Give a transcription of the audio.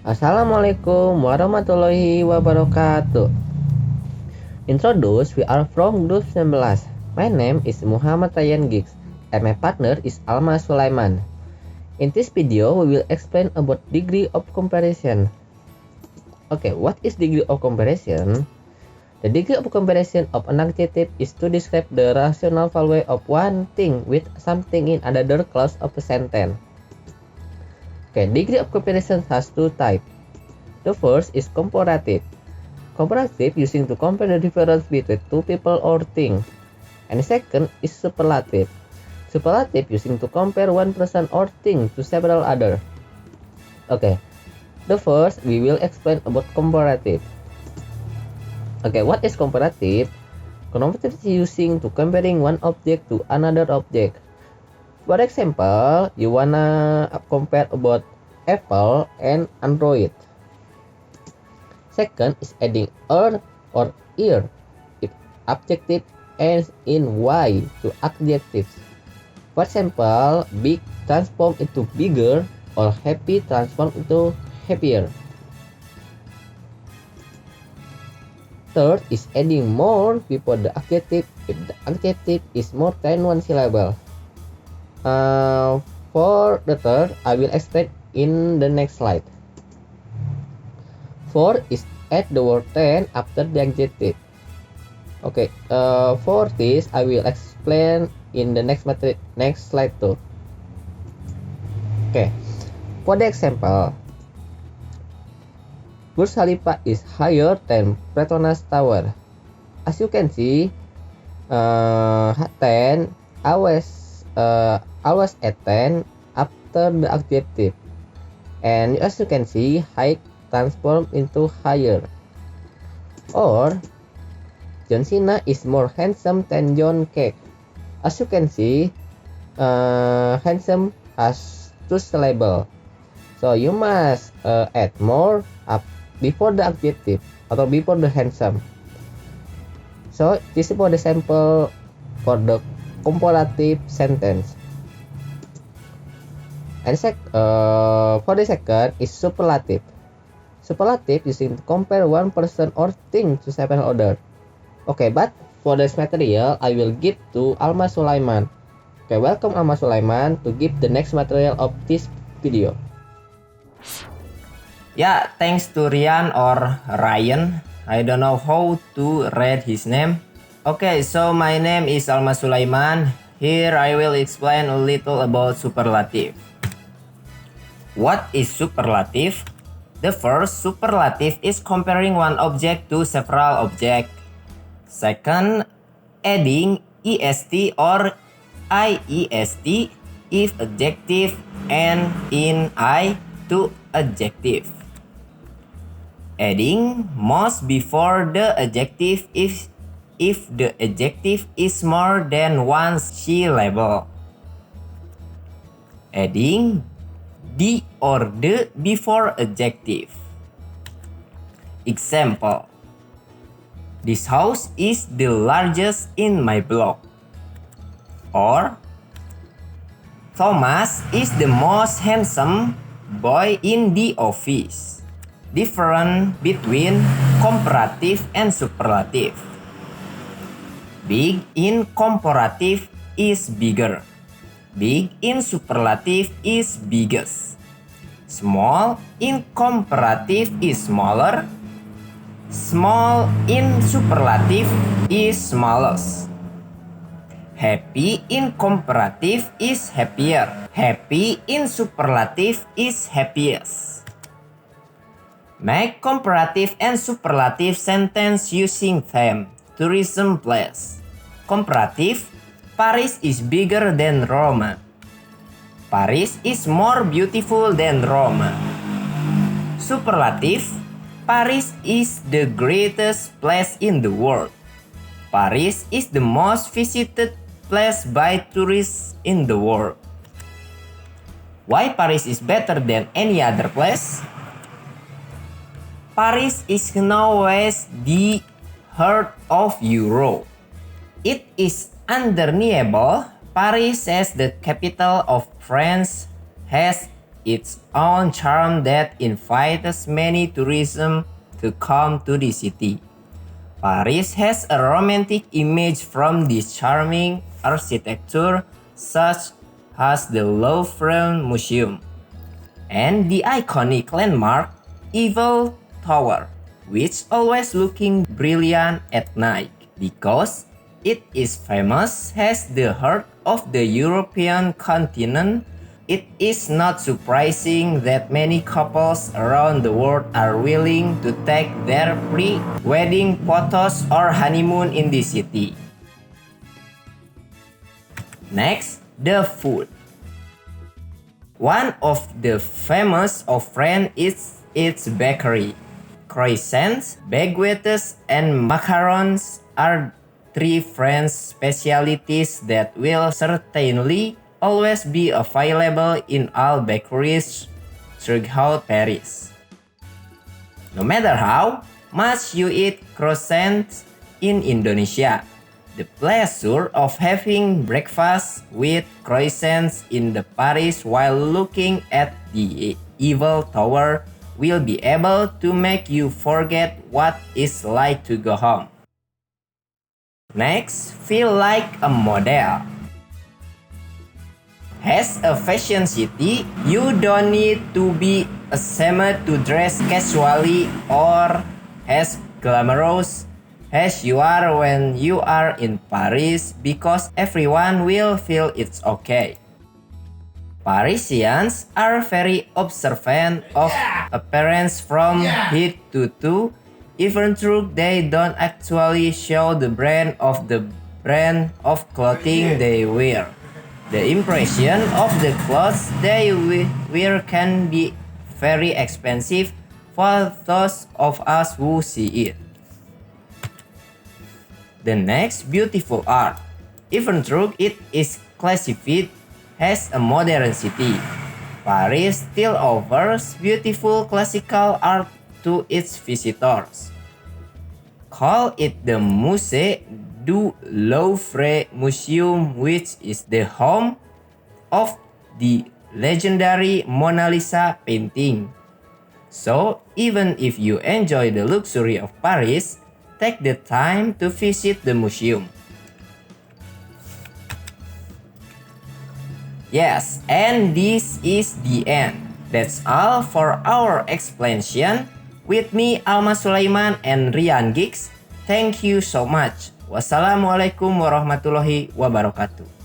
Assalamualaikum warahmatullahi wabarakatuh. Introduce, we are from Group 19. My name is Muhammad Ryan Giggs and my partner is Alma Sulaiman. In this video, we will explain about degree of comparison. Okay, what is degree of comparison? The degree of comparison of an adjective is to describe the rational value of one thing with something in another clause of a sentence. Okay, degree of comparison has two types. The first is comparative. Comparative using to compare the difference between two people or things. And the second is superlative. Superlative using to compare one person or thing to several others. Okay, the first we will explain about comparative. Okay, what is comparative? Comparative is using to comparing one object to another object. For example, you wanna compare about Apple and Android. Second is adding er or ear if adjective ends in y to adjectives. For example, big transform into bigger or happy transform into happier. Third is adding more before the adjective if the adjective is more than one syllable. For the third, I will explain in the next slide. Fourth is add the word than after the adjective. Okay, for this I will explain in the next slide too. Okay, for the example, Burj Khalifa is higher than Petronas Tower. As you can see, 10 always add 10 after the adjective, and as you can see, height transform into higher. Or John Cena is more handsome than John Cage. As you can see, handsome has two syllable, so you must add more up before the adjective atau before the handsome. So this is for the sample for the comparative sentence. And for the second is superlative. Superlative using to compare one person or thing to several others. Okay, but for this material, I will give to Alma Sulaiman. Okay, welcome Alma Sulaiman to give the next material of this video. Yeah, thanks to Ryan or Ryan. I don't know how to read his name. Okay, so my name is Alma Sulaiman. Here I will explain a little about superlative. What is superlative? The first superlative is comparing one object to several objects. Second, adding est or iest if adjective and in I to adjective. Adding most before the adjective if the adjective is more than one syllable. Adding the or the before adjective. Example: this house is the largest in my block. Or Thomas is the most handsome boy in the office. Difference between comparative and superlative. Big in comparative is bigger. Big in superlative is biggest. Small in comparative is smaller. Small in superlative is smallest. Happy in comparative is happier. Happy in superlative is happiest. Make comparative and superlative sentence using them. Tourism place. Comparative: Paris is bigger than Rome. Paris is more beautiful than Rome. Superlative: Paris is the greatest place in the world. Paris is the most visited place by tourists in the world. Why Paris is better than any other place? Paris is now as the heart of Europe. It is undeniable Paris as the capital of France has its own charm that invites many tourism to come to the city. Paris has a romantic image from this charming architecture, such as the Louvre Museum and the iconic landmark Eiffel Tower, which always looking brilliant at night because it is famous as the heart of the European continent. It is not surprising that many couples around the world are willing to take their pre-wedding photos or honeymoon in the city. Next, the food. One of the famous of France is its bakery. Croissants, baguettes, and macarons are three French specialties that will certainly always be available in all bakeries throughout Paris. No matter how much you eat croissants in Indonesia, the pleasure of having breakfast with croissants in the Paris while looking at the Eiffel Tower will be able to make you forget what it's like to go home. Next, feel like a model. As a fashion city, you don't need to be ashamed to dress casually or as glamorous as you are when you are in Paris because everyone will feel it's okay. Parisians are very observant of appearance from head to toe, even though they don't actually show the brand of clothing they wear. The impression of the clothes they wear can be very expensive for those of us who see it. The next, beautiful art. Even though it is classified as a modern city, Paris still offers beautiful classical art to its visitors. Call it the Musée du Louvre Museum, which is the home of the legendary Mona Lisa painting. So, even if you enjoy the luxury of Paris, take the time to visit the museum. Yes, and this is the end. That's all for our explanation. With me, Alma Sulaiman and Rian Gigs. Thank you so much. Wassalamualaikum warahmatullahi wabarakatuh.